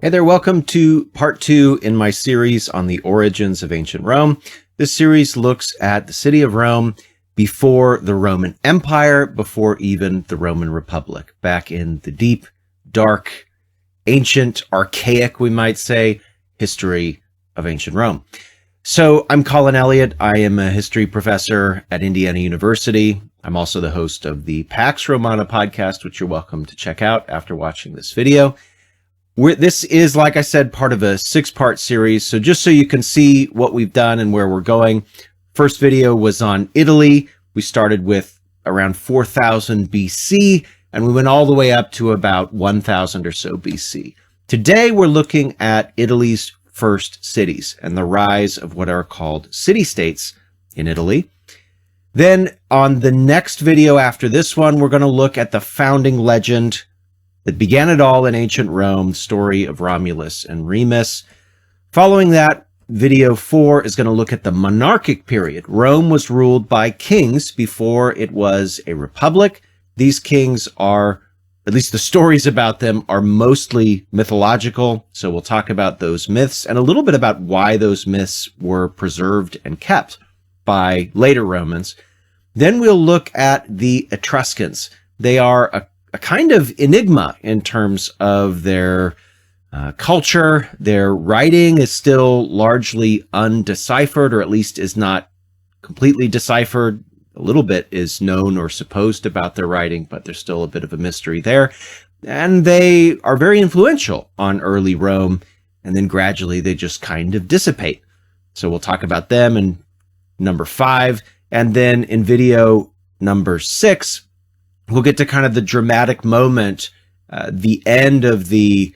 Hey there, welcome to part 2 in my series on the origins of ancient Rome. This series looks at the city of Rome before the Roman Empire, before even the Roman Republic, back in the deep, dark, ancient, archaic, we might say, history of ancient Rome. So I'm Colin Elliott. I am a history professor at Indiana University. I'm also the host of the Pax Romana podcast, which you're welcome to check out after watching this video. This is, like I said, part of a 6-part series. So just so you can see what we've done and where we're going. First video was on Italy. We started with around 4000 BC, and we went all the way up to about 1000 or so BC. Today, we're looking at Italy's first cities and the rise of what are called city-states in Italy. Then on the next video after this one, we're going to look at the founding legend that began it all in ancient Rome, the story of Romulus and Remus. Following that, video 4 is going to look at the monarchic period. Rome was ruled by kings before it was a republic. These kings are, at least the stories about them, are mostly mythological. So we'll talk about those myths and a little bit about why those myths were preserved and kept by later Romans. Then we'll look at the Etruscans. They are a kind of enigma in terms of their culture. Their writing is still largely undeciphered, or at least is not completely deciphered. A little bit is known or supposed about their writing, but there's still a bit of a mystery there. And they are very influential on early Rome, and then gradually they just kind of dissipate. So we'll talk about them in number 5. And then in video number 6, we'll get to kind of the dramatic moment, the end of the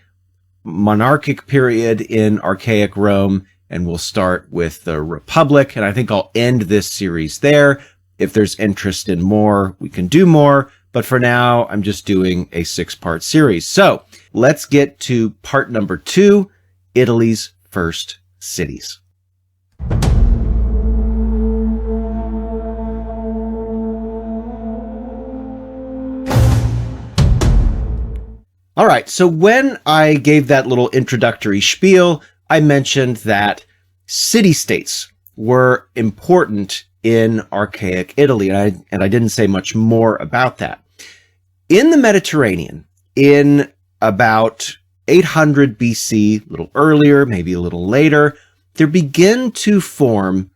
monarchic period in archaic Rome, and we'll start with the Republic. And I think I'll end this series there. If there's interest in more, we can do more. But for now, I'm just doing a 6-part series. So let's get to part number 2, Italy's first cities. All right, so when I gave that little introductory spiel, I mentioned that city-states were important in archaic Italy, and I didn't say much more about that. In the Mediterranean, in about 800 BC, a little earlier, maybe a little later, there begin to form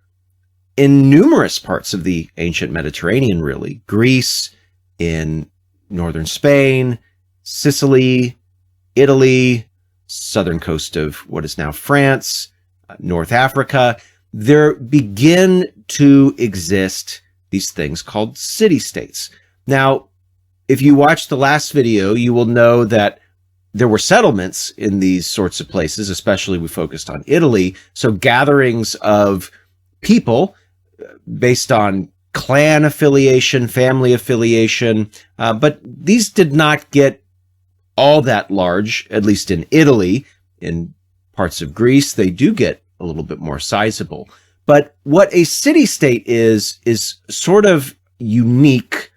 in numerous parts of the ancient Mediterranean, really, Greece, in northern Spain, Sicily, Italy, southern coast of what is now France, North Africa, there begin to exist these things called city-states. Now, if you watched the last video, you will know that there were settlements in these sorts of places, especially we focused on Italy. So gatherings of people based on clan affiliation, family affiliation, but these did not get all that large, at least in Italy. In parts of Greece, they do get a little bit more sizable. But what a city-state is sort of unique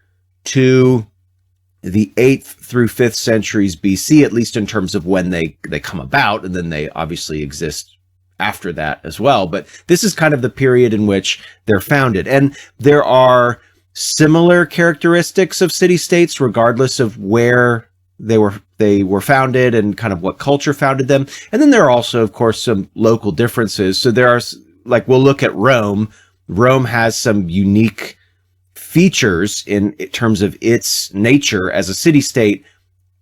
to the 8th through 5th centuries BC, at least in terms of when they come about, and then they obviously exist after that as well. But this is kind of the period in which they're founded. And there are similar characteristics of city-states, regardless of where they were founded and kind of what culture founded them. And then there are also, of course, some local differences. So there are, like, we'll look at Rome. Rome has some unique features in terms of its nature as a city-state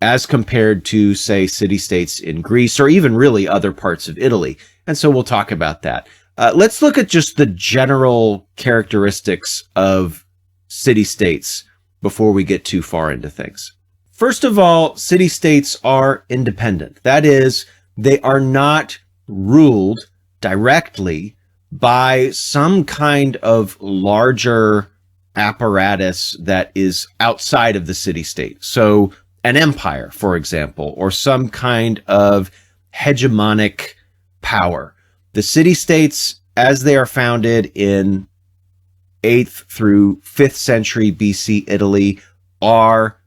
as compared to, say, city-states in Greece or even really other parts of Italy. And so we'll talk about that. Let's look at just the general characteristics of city-states before we get too far into things. First of all, city-states are independent. That is, they are not ruled directly by some kind of larger apparatus that is outside of the city-state. So an empire, for example, or some kind of hegemonic power. The city-states, as they are founded in 8th through 5th century BC Italy, are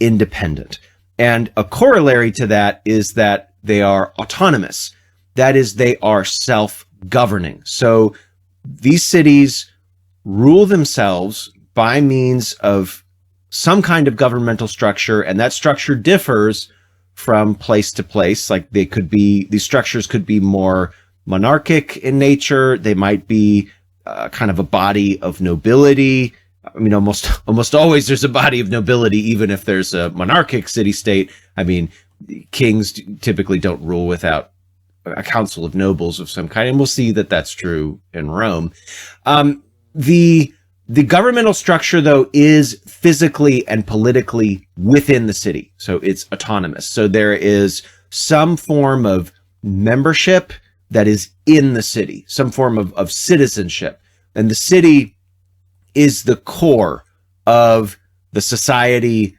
independent. And a corollary to that is that they are autonomous. That is, they are self-governing. So these cities rule themselves by means of some kind of governmental structure, and that structure differs from place to place. Like these structures could be more monarchic in nature. They might be kind of a body of nobility. I mean, almost always there's a body of nobility, even if there's a monarchic city-state. I mean, kings typically don't rule without a council of nobles of some kind, and we'll see that that's true in Rome. The governmental structure, though, is physically and politically within the city, so it's autonomous. So there is some form of membership that is in the city, some form of citizenship, and the city is the core of the society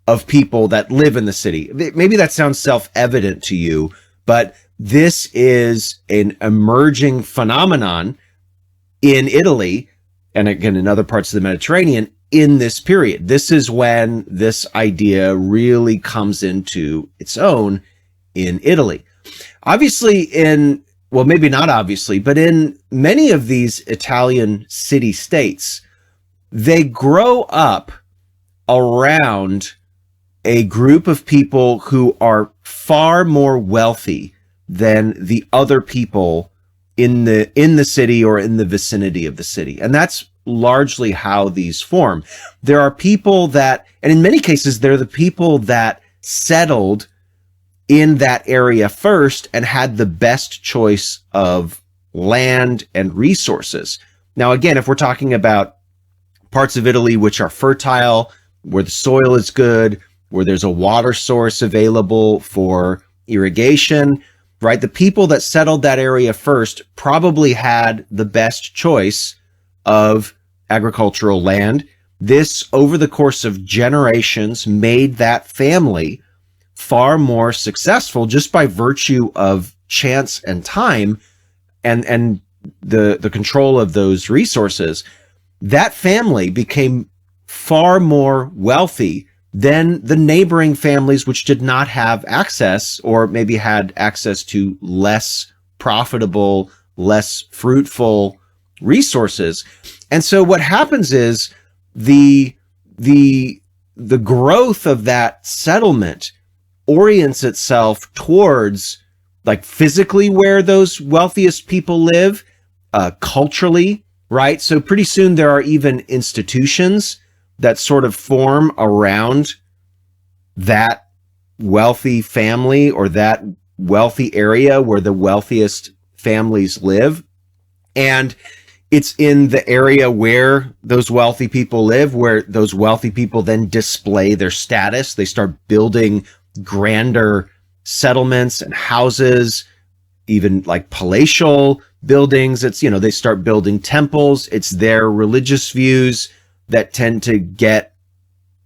of people that live in the city. Maybe that sounds self-evident to you, but this is an emerging phenomenon in Italy, and again in other parts of the Mediterranean, in this period. This is when this idea really comes into its own in Italy. Obviously well, maybe not obviously, but in many of these Italian city-states, they grow up around a group of people who are far more wealthy than the other people in the city or in the vicinity of the city. And that's largely how these form. There are people that, and in many cases, they're the people that settled in that area first and had the best choice of land and resources. Now, again, if we're talking about parts of Italy which are fertile, where the soil is good, where there's a water source available for irrigation, right? The people that settled that area first probably had the best choice of agricultural land. This, over the course of generations, made that family far more successful just by virtue of chance and time and the control of those resources. That family became far more wealthy than the neighboring families which did not have access, or maybe had access to less profitable, less fruitful resources. And so what happens is the growth of that settlement orients itself towards, like, physically where those wealthiest people live, culturally, right? So pretty soon there are even institutions that sort of form around that wealthy family or that wealthy area where the wealthiest families live. And it's in the area where those wealthy people live, where those wealthy people then display their status. They start building grander settlements and houses, even like palatial buildings. It's, they start building temples. It's their religious views that tend to get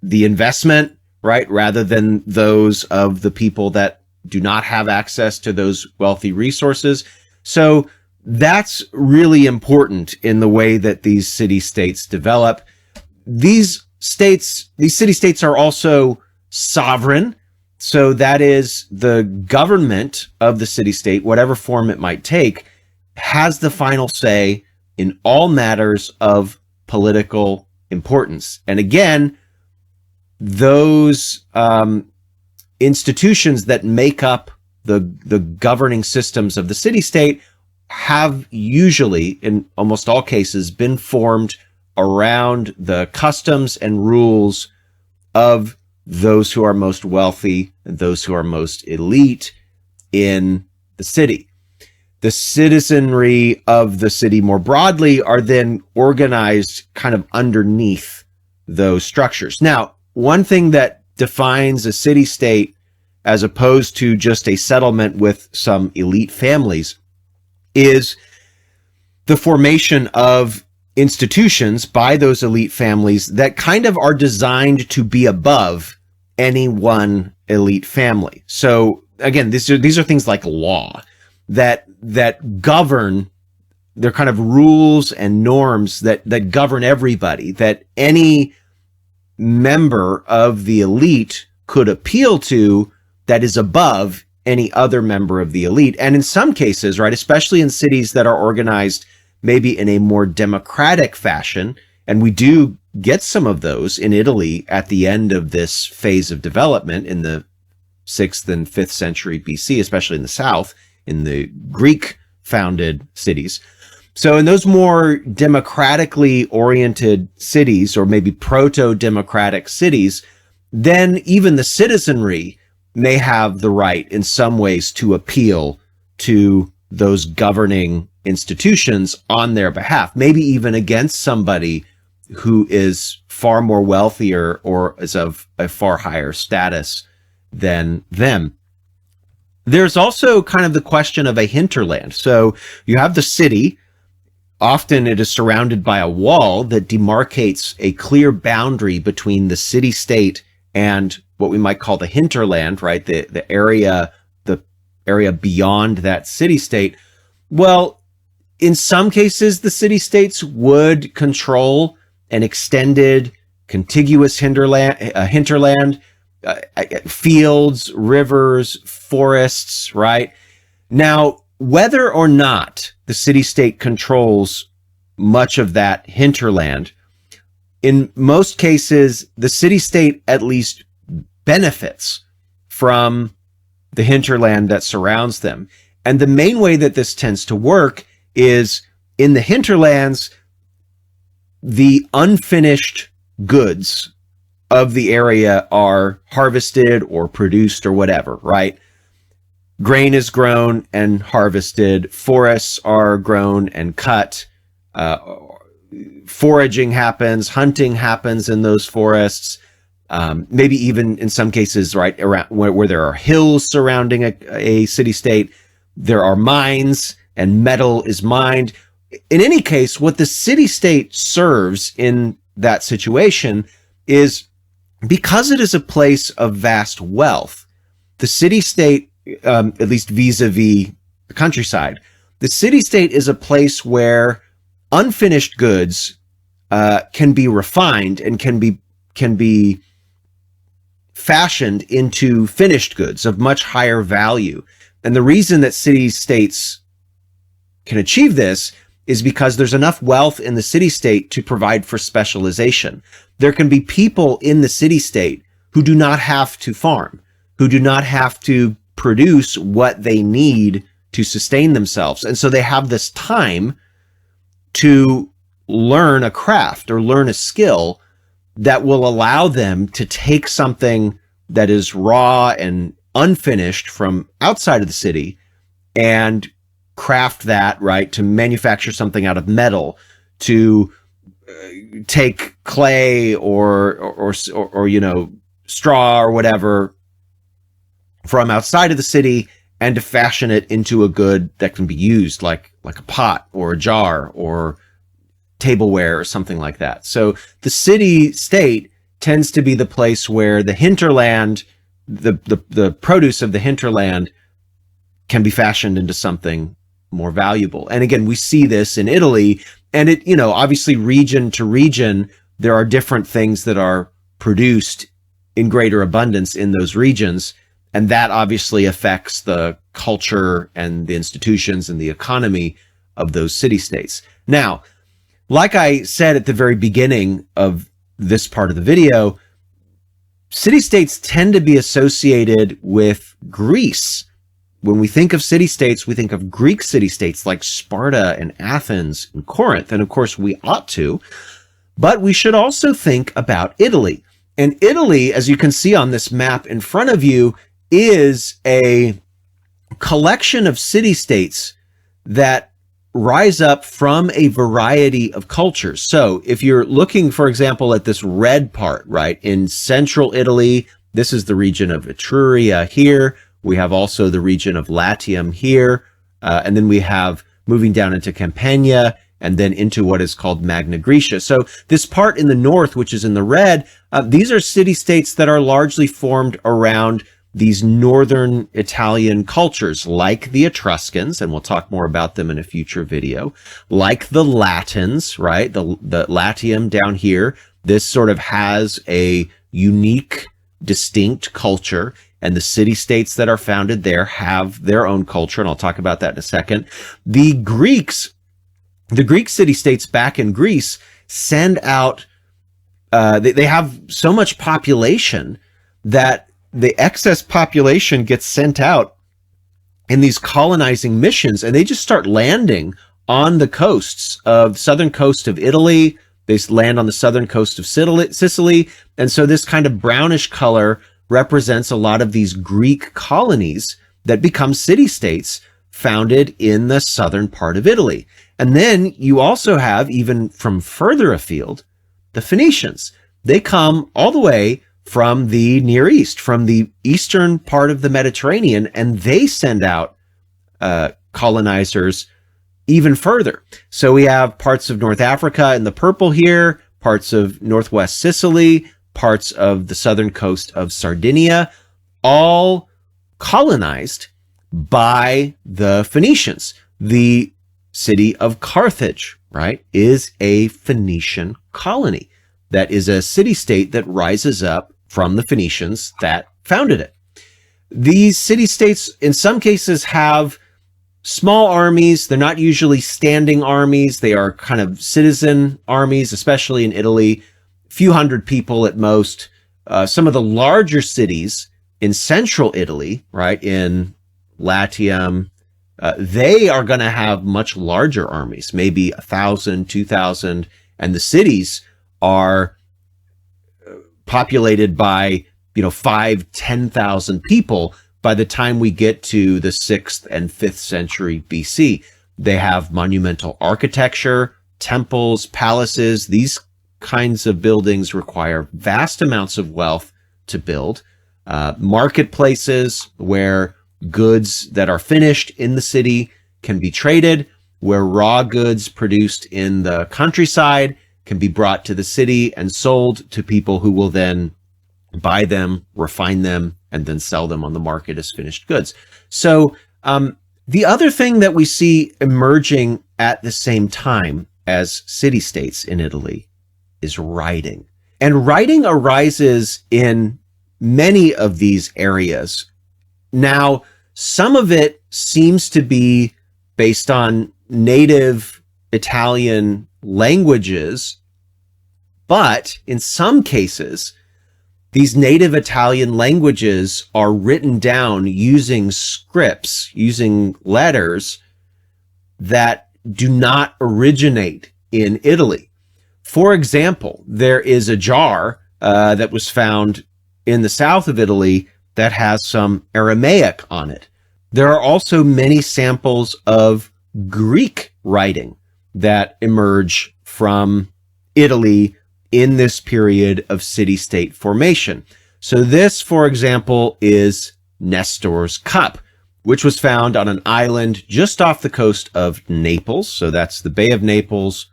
the investment, right? Rather than those of the people that do not have access to those wealthy resources. So that's really important in the way that these city-states develop. These city-states are also sovereign. So that is, the government of the city-state, whatever form it might take, has the final say in all matters of political importance. And again, those institutions that make up the governing systems of the city-state have usually, in almost all cases, been formed around the customs and rules of those who are most wealthy and those who are most elite in the city. The citizenry of the city more broadly are then organized kind of underneath those structures. Now, one thing that defines a city-state as opposed to just a settlement with some elite families is the formation of institutions by those elite families that kind of are designed to be above any one elite family. So again, these are things like law that govern. They're kind of rules and norms that govern everybody, that any member of the elite could appeal to, that is above any other member of the elite. And in some cases, right, especially in cities that are organized maybe in a more democratic fashion, and we do get some of those in Italy at the end of this phase of development in the 6th and 5th century BC, especially in the south, in the Greek founded cities. So in those more democratically oriented cities, or maybe proto-democratic cities, then even the citizenry may have the right in some ways to appeal to those governing institutions on their behalf, maybe even against somebody who is far more wealthier or is of a far higher status than them. There's also kind of the question of a hinterland. So you have the city. Often it is surrounded by a wall that demarcates a clear boundary between the city-state and what we might call the hinterland, right? The area beyond that city-state. Well, in some cases, the city-states would control an extended, contiguous hinterland, fields, rivers, forests, right? Now, whether or not the city-state controls much of that hinterland, in most cases, the city-state at least benefits from the hinterland that surrounds them. And the main way that this tends to work is in the hinterlands, the unfinished goods of the area are harvested or produced or whatever, right? Grain is grown and harvested. Forests are grown and cut. Foraging happens. Hunting happens in those forests. Maybe even in some cases, right, around where there are hills surrounding a city-state, there are mines and metal is mined. In any case, what the city-state serves in that situation is, because it is a place of vast wealth, the city-state, at least vis-a-vis the countryside, the city-state is a place where unfinished goods can be refined and can be fashioned into finished goods of much higher value. And the reason that city-states can achieve this is because there's enough wealth in the city-state to provide for specialization. There can be people in the city-state who do not have to farm, who do not have to produce what they need to sustain themselves. And so they have this time to learn a craft or learn a skill that will allow them to take something that is raw and unfinished from outside of the city and craft that, right, to manufacture something out of metal, to take clay or you know, straw or whatever from outside of the city and to fashion it into a good that can be used like a pot or a jar or tableware or something like that. So the city-state tends to be the place where the hinterland, the produce of the hinterland can be fashioned into something more valuable. And again, we see this in Italy, and it, you know, obviously region to region, there are different things that are produced in greater abundance in those regions. And that obviously affects the culture and the institutions and the economy of those city-states. Now, like I said at the very beginning of this part of the video, city-states tend to be associated with Greece. When we think of city-states, we think of Greek city-states like Sparta and Athens and Corinth. And of course, we ought to. But we should also think about Italy. And Italy, as you can see on this map in front of you, is a collection of city-states that rise up from a variety of cultures. So if you're looking, for example, at this red part, right, in central Italy, this is the region of Etruria here. We have also the region of Latium here. And then we have moving down into Campania and then into what is called Magna Graecia. So this part in the north, which is in the red, these are city-states that are largely formed around these northern Italian cultures, like the Etruscans, and we'll talk more about them in a future video, like the Latins, right? The Latium down here, this sort of has a unique distinct culture, and the city-states that are founded there have their own culture, and I'll talk about that in a second. The Greek city-states back in Greece send out, they have so much population that the excess population gets sent out in these colonizing missions, and they just start landing on the coasts of southern coast of Italy. They land on the southern coast of Sicily. And so this kind of brownish color represents a lot of these Greek colonies that become city-states founded in the southern part of Italy. And then you also have, even from further afield, the Phoenicians. They come all the way from the Near East, from the eastern part of the Mediterranean, and they send out colonizers even further. So we have parts of North Africa in the purple here, parts of northwest Sicily, parts of the southern coast of Sardinia, all colonized by the Phoenicians. The city of Carthage, right, is a Phoenician colony. That is a city-state that rises up from the Phoenicians that founded it. These city-states, in some cases, have small armies. They're not usually standing armies. They are kind of citizen armies, especially in Italy, a few hundred people at most. Some of the larger cities in central Italy, right, in Latium, they are going to have much larger armies, maybe 1,000, 2,000, and the cities are populated by, 5,000, 10,000 people. By the time we get to the 6th and 5th century BC, they have monumental architecture, temples, palaces. These kinds of buildings require vast amounts of wealth to build. Marketplaces where goods that are finished in the city can be traded, where raw goods produced in the countryside can be brought to the city and sold to people who will then buy them, refine them, and then sell them on the market as finished goods. So the other thing that we see emerging at the same time as city-states in Italy is writing. And writing arises in many of these areas. Now, some of it seems to be based on native Italian languages, but in some cases, these native Italian languages are written down using scripts, using letters that do not originate in Italy. For example, there is a jar that was found in the south of Italy that has some Aramaic on it. There are also many samples of Greek writing that emerge from Italy in this period of city-state formation. So this, for example, is Nestor's cup, which was found on an island just off the coast of Naples. So that's the Bay of Naples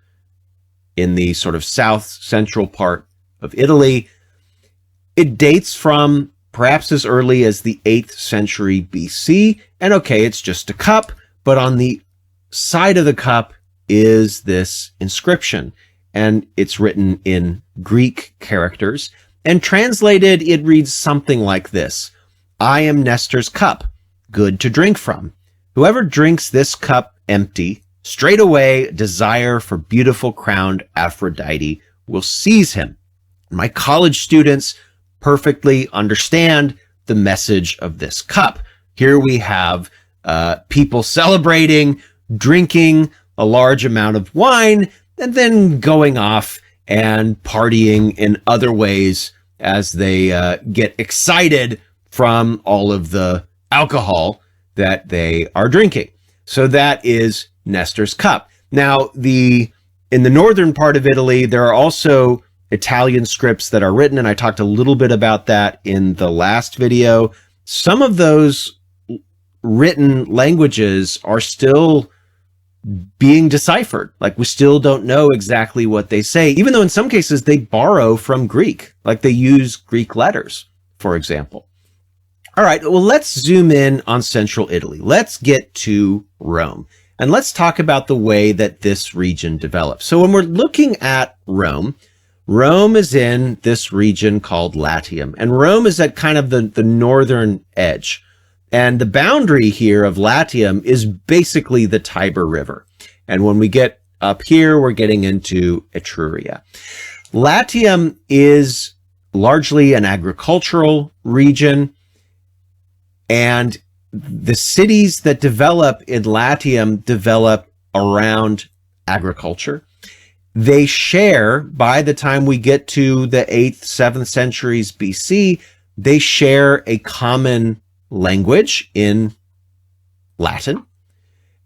in the sort of south central part of Italy. It dates from perhaps as early as the 8th century BC. And okay, it's just a cup, but on the side of the cup is this inscription. And it's written in Greek characters. And translated, it reads something like this: I am Nestor's cup, good to drink from. Whoever drinks this cup empty, straightway desire for beautiful crowned Aphrodite will seize him. My college students perfectly understand the message of this cup. Here we have people celebrating, drinking a large amount of wine, and then going off and partying in other ways as they get excited from all of the alcohol that they are drinking. So that is Nestor's cup. Now, in the northern part of Italy, there are also Italian scripts that are written, and I talked a little bit about that in the last video. Some of those written languages are still being deciphered. Like, we still don't know exactly what they say, even though in some cases they borrow from Greek, like they use Greek letters, for example. All right, well, let's zoom in on central Italy. Let's get to Rome, and let's talk about the way that this region developed. So when we're looking at Rome, Rome is in this region called Latium, and Rome is at kind of the northern edge. And the boundary here of Latium is basically the Tiber River. And when we get up here, we're getting into Etruria. Latium is largely an agricultural region, and the cities that develop in Latium develop around agriculture. They share, by the time we get to the 8th, 7th centuries BC, they share a common language in Latin.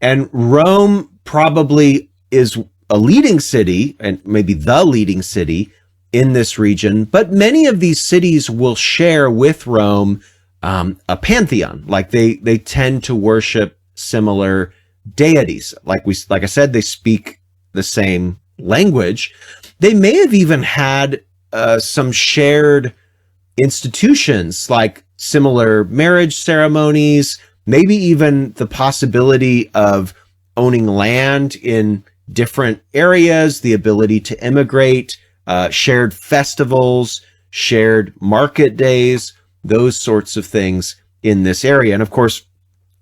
And Rome probably is a leading city, and maybe the leading city in this region, but many of these cities will share with Rome a pantheon. Like they tend to worship similar deities. Like I said, they speak the same language. They may have even had some shared institutions, like similar marriage ceremonies, maybe even the possibility of owning land in different areas, the ability to immigrate, shared festivals, shared market days, those sorts of things in this area. And of course,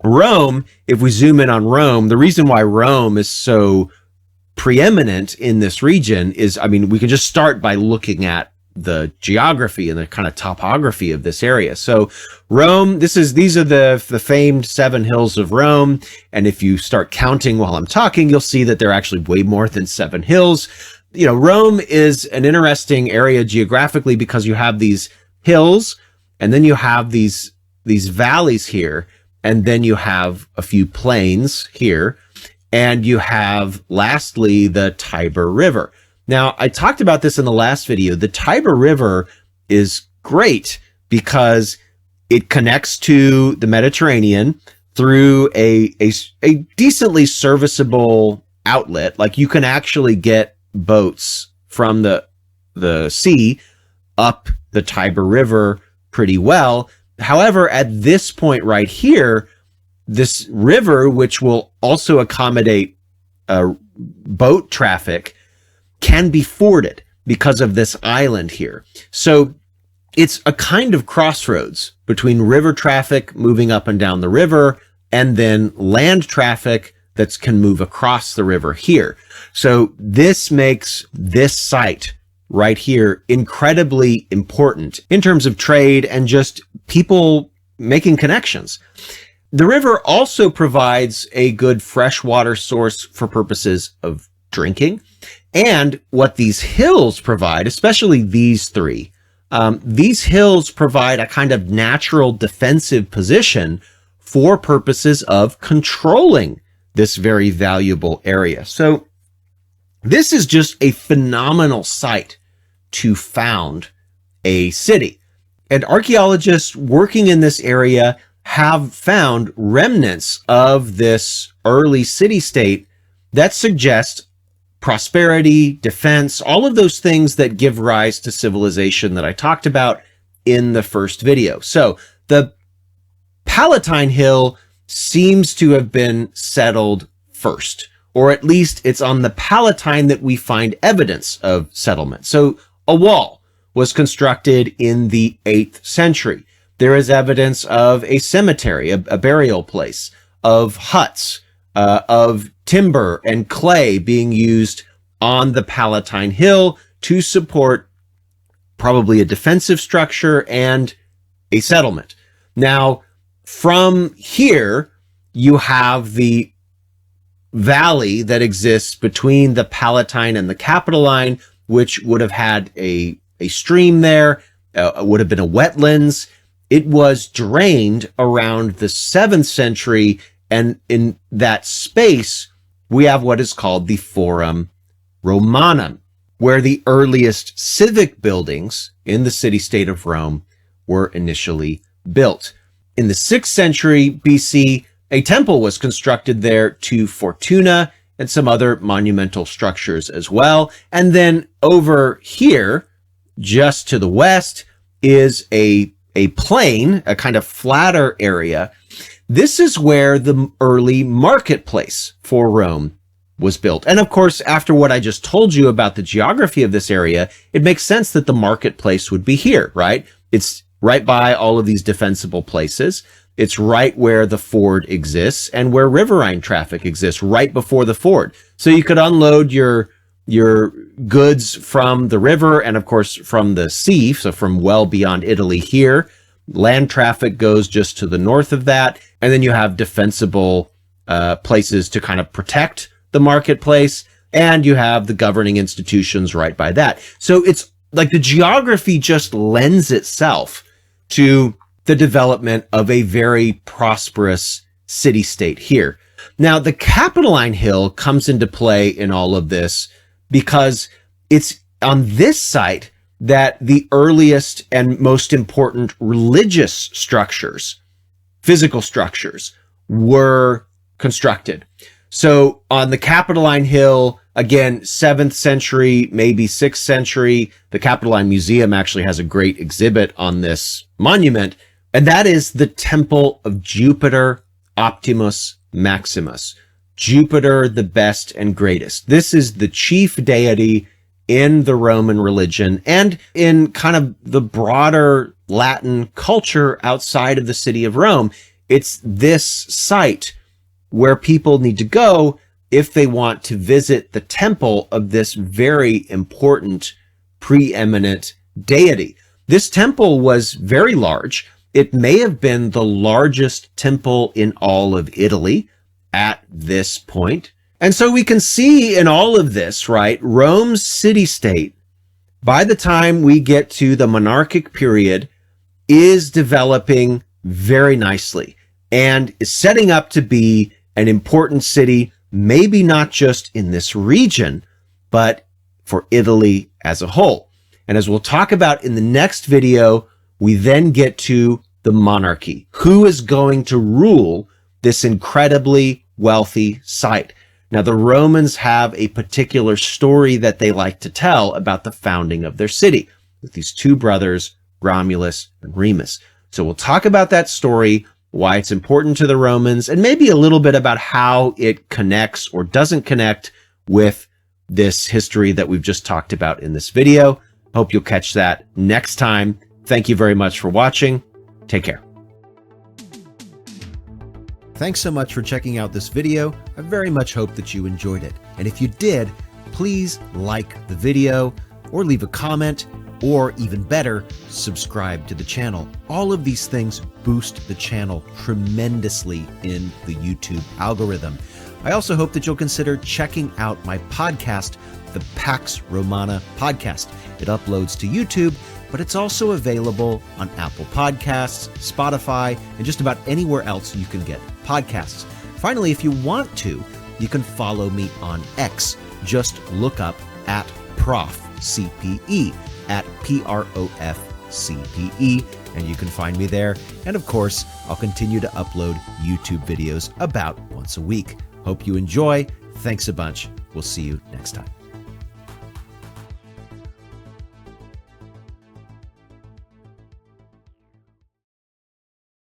Rome, if we zoom in on Rome, the reason why Rome is so preeminent in this region is, I mean, we can just start by looking at the geography and the kind of topography of this area. So Rome, these are the famed 7 hills of Rome. And if you start counting while I'm talking, you'll see that there are actually way more than 7 hills. You know, Rome is an interesting area geographically because you have these hills, and then you have these valleys here, and then you have a few plains here, and you have, lastly, the Tiber River. Now, I talked about this in the last video. The Tiber River is great because it connects to the Mediterranean through a decently serviceable outlet. Like, you can actually get boats from the sea up the Tiber River pretty well. However, at this point right here, this river, which will also accommodate boat traffic, can be forded because of this island here. So it's a kind of crossroads between river traffic moving up and down the river and then land traffic that can move across the river here. So this makes this site right here incredibly important in terms of trade and just people making connections. The river also provides a good freshwater source for purposes of drinking. And what these hills provide, especially these 3, these hills provide a kind of natural defensive position for purposes of controlling this very valuable area. So this is just a phenomenal site to found a city. And archaeologists working in this area have found remnants of this early city-state that suggest prosperity, defense, all of those things that give rise to civilization that I talked about in the first video. So the Palatine Hill seems to have been settled first, or at least it's on the Palatine that we find evidence of settlement. So a wall was constructed in the 8th century. There is evidence of a cemetery, a burial place, of huts, of timber and clay being used on the Palatine Hill to support probably a defensive structure and a settlement. Now, from here, you have the valley that exists between the Palatine and the Capitoline, which would have had a stream there, would have been a wetlands. It was drained around the 7th century, and in that space, we have what is called the Forum Romanum, where the earliest civic buildings in the city-state of Rome were initially built. In the 6th century BC, a temple was constructed there to Fortuna and some other monumental structures as well. And then over here, just to the west, is a plain, a kind of flatter area. This is where the early marketplace for Rome was built. And of course, after what I just told you about the geography of this area, it makes sense that the marketplace would be here, right? It's right by all of these defensible places. It's right where the ford exists and where riverine traffic exists, right before the ford. So you could unload your goods from the river and of course from the sea, so from well beyond Italy here. Land traffic goes just to the north of that. And then you have defensible places to kind of protect the marketplace, and you have the governing institutions right by that. So it's like the geography just lends itself to the development of a very prosperous city-state here. Now, the Capitoline Hill comes into play in all of this because it's on this site that the earliest and most important religious structures, physical structures, were constructed. So on the Capitoline Hill, again, 7th century, maybe 6th century, the Capitoline Museum actually has a great exhibit on this monument, and that is the Temple of Jupiter Optimus Maximus. Jupiter, the best and greatest. This is the chief deity in the Roman religion and in kind of the broader Latin culture outside of the city of Rome. It's this site where people need to go if they want to visit the temple of this very important, preeminent deity. This temple was very large. It may have been the largest temple in all of Italy at this point. And so we can see in all of this, right, Rome's city-state, by the time we get to the monarchic period, is developing very nicely and is setting up to be an important city, maybe not just in this region, but for Italy as a whole. And as we'll talk about in the next video, we then get to the monarchy. Who is going to rule this incredibly wealthy site? Now, the Romans have a particular story that they like to tell about the founding of their city with these two brothers, Romulus and Remus. So we'll talk about that story, why it's important to the Romans, and maybe a little bit about how it connects or doesn't connect with this history that we've just talked about in this video. Hope you'll catch that next time. Thank you very much for watching. Take care. Thanks so much for checking out this video. I very much hope that you enjoyed it. And if you did, please like the video or leave a comment, or even better, subscribe to the channel. All of these things boost the channel tremendously in the YouTube algorithm. I also hope that you'll consider checking out my podcast, the Pax Romana Podcast. It uploads to YouTube, but it's also available on Apple Podcasts, Spotify, and just about anywhere else you can get podcasts. Finally, if you want to, you can follow me on X. Just look up at Prof CPE, at PROF CPE, and you can find me there. And of course, I'll continue to upload YouTube videos about once a week. Hope you enjoy. Thanks a bunch. We'll see you next time.